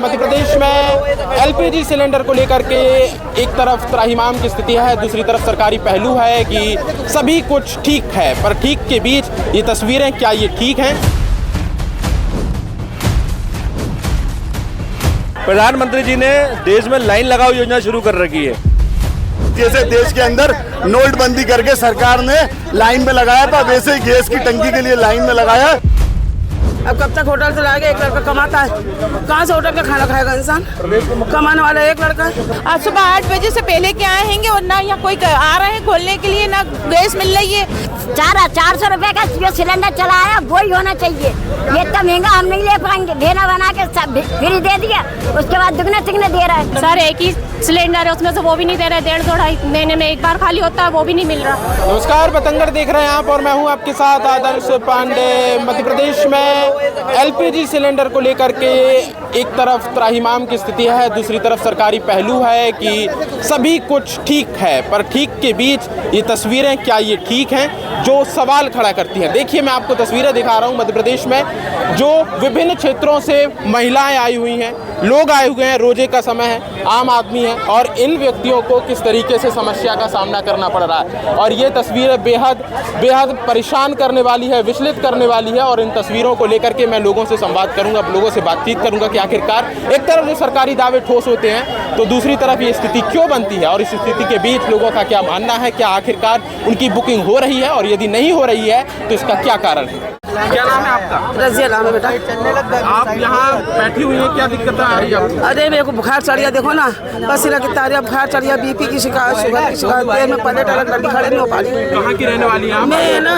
मध्य प्रदेश में LPG cylinder को लेकर के एक तरफ त्राहिमाम की स्थिति है, दूसरी तरफ सरकारी पहलू है कि सभी कुछ ठीक है, पर ठीक के बीच ये तस्वीरें, क्या ये ठीक हैं? प्रधानमंत्री जी ने देश में लाइन लगाओ योजना शुरू कर रखी है। जैसे देश के अंदर नोटबंदी करके सरकार ने लाइन में लगाया था, वैसे ही गैस की टंकी के लिए लाइन में लगाया। अब कब तक होटल से लाएगा? एक लड़का कमाता है, कहाँ से होटल का खाना खाएगा इंसान? कमाने वाला एक लड़का है। आज सुबह 8 बजे से पहले क्या आएंगे और ना यहाँ कोई आ रहे हैं खोलने के लिए, ना गैस मिल रही है। 400 रुपए का जो सिलेंडर चलाया वही होना चाहिए। ये इतना महंगा हम नहीं ले पाएंगे। भेना बना के सब फ्री दे दिया, उसके बाद दुगना तिगना दे रहा है। सर एक ही सिलेंडर है, उसमें से वो भी नहीं दे रहे। 1.5-2 महीने में एक बार खाली होता है, वो भी नहीं मिल रहा। नमस्कार, बतंगड़ देख रहे हैं आप और मैं हूं आपके साथ आदर्श पांडे। मध्य प्रदेश में एलपीजी सिलेंडर को लेकर के एक तरफ त्राहिमाम की स्थिति है, दूसरी तरफ सरकारी पहलू है कि सभी कुछ ठीक है, पर ठीक के बीच ये तस्वीरें, क्या ये ठीक हैं, जो सवाल खड़ा करती हैं। देखिए, मैं आपको तस्वीरें दिखा रहा हूं मध्य प्रदेश में, जो विभिन्न क्षेत्रों से महिलाएं आई हुई हैं, लोग आए हुए हैं, रोजे का समय है, आम आदमी है, और इन व्यक्तियों को किस तरीके से समस्या का सामना करना पड़ रहा है। और ये तस्वीरें बेहद परेशान करने वाली है, विचलित करने वाली है। और इन तस्वीरों को लेकर के मैं लोगों से संवाद करूंगा, लोगों से बातचीत करूंगा कि आखिरकार एक तरफ जो सरकारी दावे ठोस होते हैं, तो दूसरी तरफ ये स्थिति क्यों बनती है, और इस स्थिति के बीच लोगों का क्या मानना है, क्या आखिरकार उनकी बुकिंग हो रही है, और यदि नहीं हो रही है तो इसका क्या कारण है। क्या नाम है आपका? रजिया नाम है बेटा। आप यहाँ बैठी हुई हैं, क्या दिक्कत आ रही है आपको? अरे मेरे को बुखार चढ़ गया, देखो ना पसीना कितना आ रहा है, बुखार चढ़ गया, बीपी की शिकायत, शुगर की शिकायत, पेट में पले टलक लगी, खड़े नहीं हो पा रही। कहाँ की रहने वाली हैं? मैं ना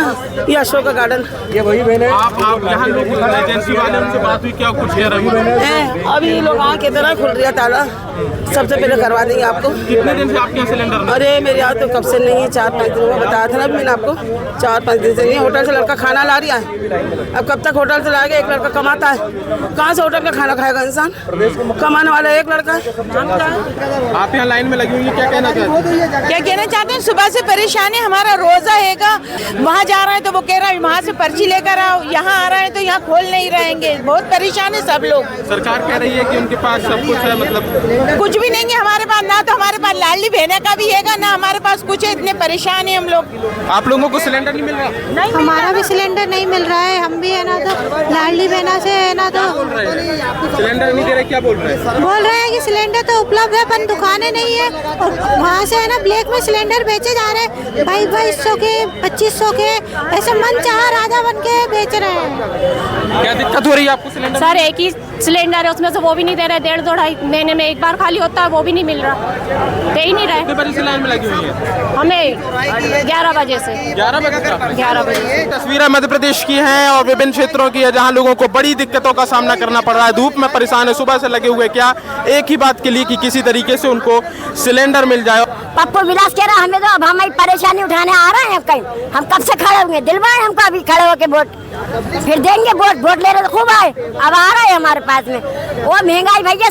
ये अशोक का गार्डन। ये वही बहन है। आप यहाँ लोग एजेंसी वाले उनसे बात हुई, क्या कुछ कह रही है? अभी लोग आए कहते ना खुल रहा ताला, सबसे पहले करवा देंगे आपको। कितने दिन से आपके यहाँ सिलेंडर? अरे मेरे यहाँ तो कब से नहीं है, 4-5 दिन में बताया था ना मैंने आपको, 4-5 दिन से नहीं। होटल से लड़का खाना ला रहा है, अब कब तक होटल से लाएगा? एक लड़का कमाता है, कहाँ से होटल का खाना खाएगा इंसान? कमाने वाला एक लड़का है। आप यहाँ लाइन में लगी हुई है, क्या कहना चाहते हैं? क्या कहना चाहते हैं? सुबह से परेशान है, हमारा रोजा हैगा। वहाँ जा रहे हैं तो वो कह रहा है वहाँ से पर्ची लेकर आओ, यहाँ आ रहे हैं तो यहाँ खोल नहीं रहेंगे। बहुत परेशान है सब लोग। सरकार कह रही है कि उनके पास सब कुछ है, मतलब कुछ भी नहीं है हमारे पास, ना तो हमारे पास लाडली बहना का भी हैगा, ना हमारे पास कुछ है। इतने परेशान है हम लोग। आप लोगों को सिलेंडर नहीं मिल रहा? नहीं, हमारा भी सिलेंडर नहीं मिल रहा है। हम भी है ना तो लाडली बहना से है ना तो सिलेंडर नहीं दे रहे, क्या बोल रहे हैं? बोल रहे हैं कि सिलेंडर तो उपलब्ध है पर दुकानें नहीं है, और वहाँ से है ना ब्लैक में सिलेंडर बेचे जा रहे हैं। 2200 के, 2500 के, ऐसे मन चाहा राजा बन के बेच रहे हैं। क्या दिक्कत हो रही है आपको सिलेंडर? सर एक ही सिलेंडर है, उसमें से वो भी नहीं दे रहे। 1.5-2 महीने में एक बार खाली होता है, वो भी नहीं मिल रहा, दे ही नहीं रहे। कितने बजे से लाइन में लगी हुई है? हमें 11 बजे से। 11 बजे तक? 11 बजे। तस्वीरें मध्य प्रदेश की हैं और विभिन्न क्षेत्रों की है, जहां लोगों को बड़ी दिक्कतों का सामना करना पड़ रहा है। धूप में परेशान है, सुबह से लगे हुए, क्या एक ही बात के लिए कि किसी तरीके से उनको सिलेंडर मिल जाए। पप्पू विलास कह रहा हमें तो अब हमारी परेशानी उठाने आ रहे हैं कहीं, हम कब से खड़े होंगे? दिलवाए हमको अभी खड़े होके वोट, फिर देंगे वोट ले रहे तो खूब आए, अब आ रहे हैं हमारे पास में। वो महंगाई भैया,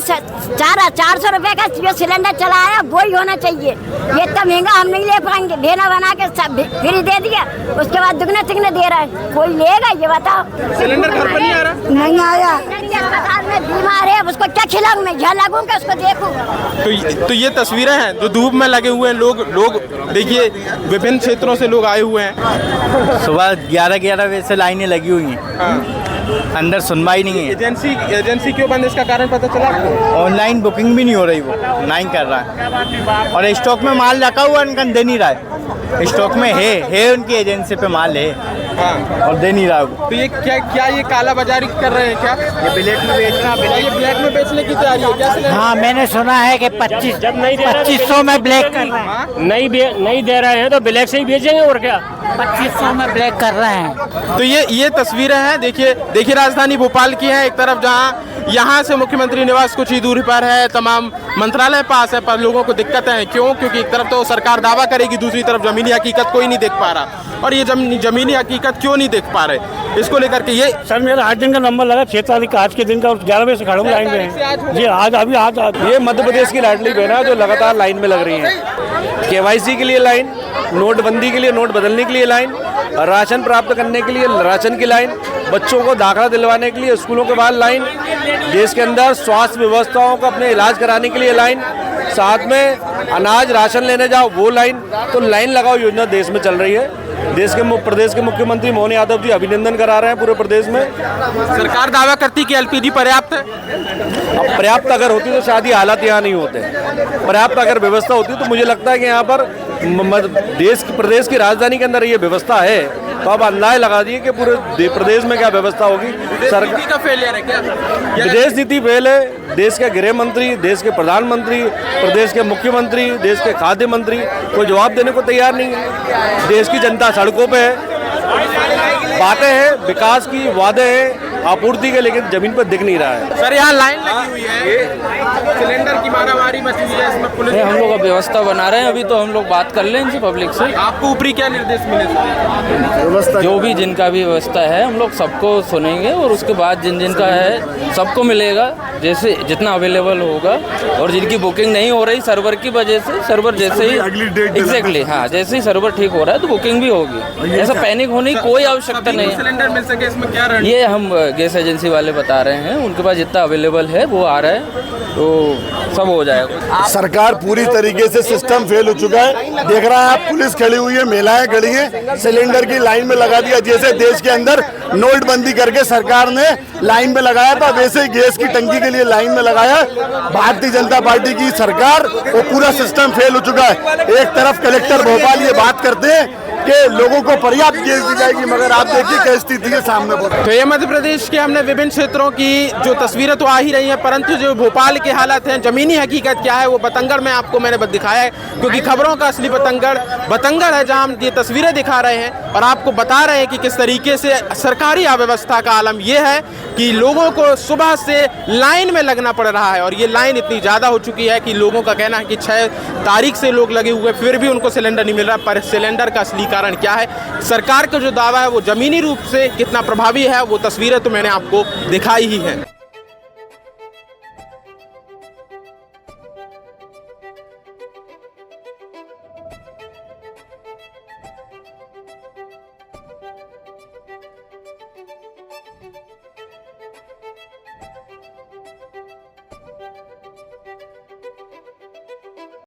400 रुपए का जो सिलेंडर चलाया वही होना चाहिए। ये इतना महंगा हम नहीं ले पाएंगे। भेना बना के सब फ्री दे दिया, उसके बाद दुगना तिगना दे रहा है। कोई लेगा ये बताओ? सिलेंडर घर पर नहीं आ रहा? नहीं आया। अस्पताल में बीमार है, उसको क्या खिलाऊं मैं? झा लगूंगा उसको देखूं? तो ये तस्वीरें हैं जो धूप में लगे हुए हैं लोग देखिए, विभिन्न क्षेत्रों से लोग आए हुए हैं। सुबह 11 बजे से लाइनें लगी हुई हैं। अंदर सुनवाई नहीं है। एजेंसी क्यों बंद, इसका कारण पता चला? ऑनलाइन बुकिंग भी नहीं हो रही, वो नहीं कर रहा है, और स्टॉक में माल रखा हुआ उनका दे नहीं रहा है। स्टॉक में है उनकी एजेंसी पे माल है, और दे नहीं रहा है। तो ये क्या ये काला बाजारी कर रहे हैं? क्या ये ब्लैक में बेचना? ये ब्लैक में बेचने की तैयारी है क्या? हाँ, मैंने सुना है कि 2500 में ब्लैक कर रहे हैं। नहीं दे रहे हैं तो ब्लैक से ही बेचेंगे, और क्या 2500 में ब्लैक कर रहे हैं। तो ये तस्वीरें हैं, देखिए राजधानी भोपाल की है। एक तरफ जहां यहाँ से मुख्यमंत्री निवास कुछ ही दूरी पर है, तमाम मंत्रालय पास है, पर लोगों को दिक्कतें हैं। क्यों? क्योंकि एक तरफ तो सरकार दावा करेगी, दूसरी तरफ जमीनी हकीकत कोई नहीं देख पा रहा। और ये जमीनी हकीकत क्यों नहीं देख पा रहे, इसको लेकर के ये सर मेरा 8 दिन का नंबर लगा, 6 तारीख का आज के दिन का, 11 बजे से खड़ा हूँ लाइन में जी। आज ये मध्य प्रदेश की लाडली बहना है जो लगातार लाइन में लग रही है। KYC के लिए लाइन, नोटबंदी के लिए, नोट बदलने के लिए लाइन, राशन प्राप्त करने के लिए राशन की लाइन, बच्चों को दाखिला दिलवाने के लिए स्कूलों के बाहर लाइन, देश के अंदर स्वास्थ्य व्यवस्थाओं को अपने इलाज कराने के लिए लाइन, साथ में अनाज राशन लेने जाओ वो लाइन। तो लाइन लगाओ योजना देश में चल रही है। प्रदेश के मुख्यमंत्री मोहन यादव जी अभिनंदन करा रहे हैं पूरे प्रदेश में। सरकार दावा करती कि एलपीजी पर्याप्त है। अब पर्याप्त अगर होती तो शायद ये हालात यहाँ नहीं होते। पर्याप्त अगर व्यवस्था होती तो मुझे लगता है कि यहाँ पर प्रदेश की राजधानी के अंदर ये व्यवस्था है, तो आप अंदाजा लगा दिए कि पूरे प्रदेश में क्या व्यवस्था होगी। सरकार का फेलियर है क्या? विदेश नीति फेल है। देश के गृह मंत्री, देश के प्रधानमंत्री, प्रदेश के मुख्यमंत्री, देश के खाद्य मंत्री कोई जवाब देने को तैयार नहीं है। देश की जनता सड़कों पे है, बातें हैं विकास की, वादे हैं आपूर्ति के, लेकिन जमीन पर दिख नहीं रहा है। सर यहाँ लाइन लगी हुई है, सिलेंडर की मारामारी मची हुई है, इसमें पुलिस हम लोग व्यवस्था बना रहे हैं। अभी तो हम लोग बात कर लें इनसे, पब्लिक से। आपको ऊपरी क्या निर्देश मिले? जो भी जिनका भी व्यवस्था है हम लोग सबको सुनेंगे और उसके बाद जिन जिनका है सबको मिलेगा, जैसे जितना अवेलेबल होगा। और जिनकी बुकिंग नहीं हो रही सर्वर की वजह से, सर्वर जैसे ही एग्जैक्टली हाँ जैसे ही सर्वर ठीक हो रहा है तो बुकिंग भी होगी। ऐसा पैनिक होने की कोई आवश्यकता नहीं है। सिलेंडर मिल सके इसमें क्या रणनीति? ये हम गैस एजेंसी वाले बता रहे हैं, उनके पास जितना अवेलेबल है वो आ रहा है, तो सब हो जाएगा। सरकार पूरी तरीके से सिस्टम फेल हो चुका है। देख रहा है आप, पुलिस खड़ी हुई है, महिलाएं खड़ी हैं, सिलेंडर की लाइन में लगा दिया। जैसे देश के अंदर नोटबंदी करके सरकार ने लाइन में लगाया था, वैसे ही गैस की टंकी के लिए लाइन में लगाया। भारतीय जनता पार्टी की सरकार, वो पूरा सिस्टम फेल हो चुका है। एक तरफ कलेक्टर भोपाल ये बात करते हैं कि लोगों को पर्याप्त गैस दी जाएगी, मगर आप देखिए क्या स्थिति है सामने। तो ये मध्य प्रदेश के हमने विभिन्न क्षेत्रों की जो तस्वीरें तो आ ही रही हैं, परंतु जो भोपाल के हालात हैं, जमीनी हकीकत क्या है वो बतंगड़ में आपको मैंने दिखाया है। क्योंकि खबरों का असली बतंगड़ है, जहां हम ये तस्वीरें दिखा रहे हैं और आपको बता रहे हैं कि किस तरीके से सरकारी अव्यवस्था का आलम यह है कि लोगों को सुबह से लाइन में लगना पड़ रहा है। और ये लाइन इतनी ज़्यादा हो चुकी है कि लोगों का कहना है कि 6 तारीख से लोग लगे हुए, फिर भी उनको सिलेंडर नहीं मिल रहा। पर सिलेंडर का असली कारण क्या है, सरकार का जो दावा है वो जमीनी रूप से कितना प्रभावी है, वो तस्वीरें तो मैंने आपको दिखाई ही है।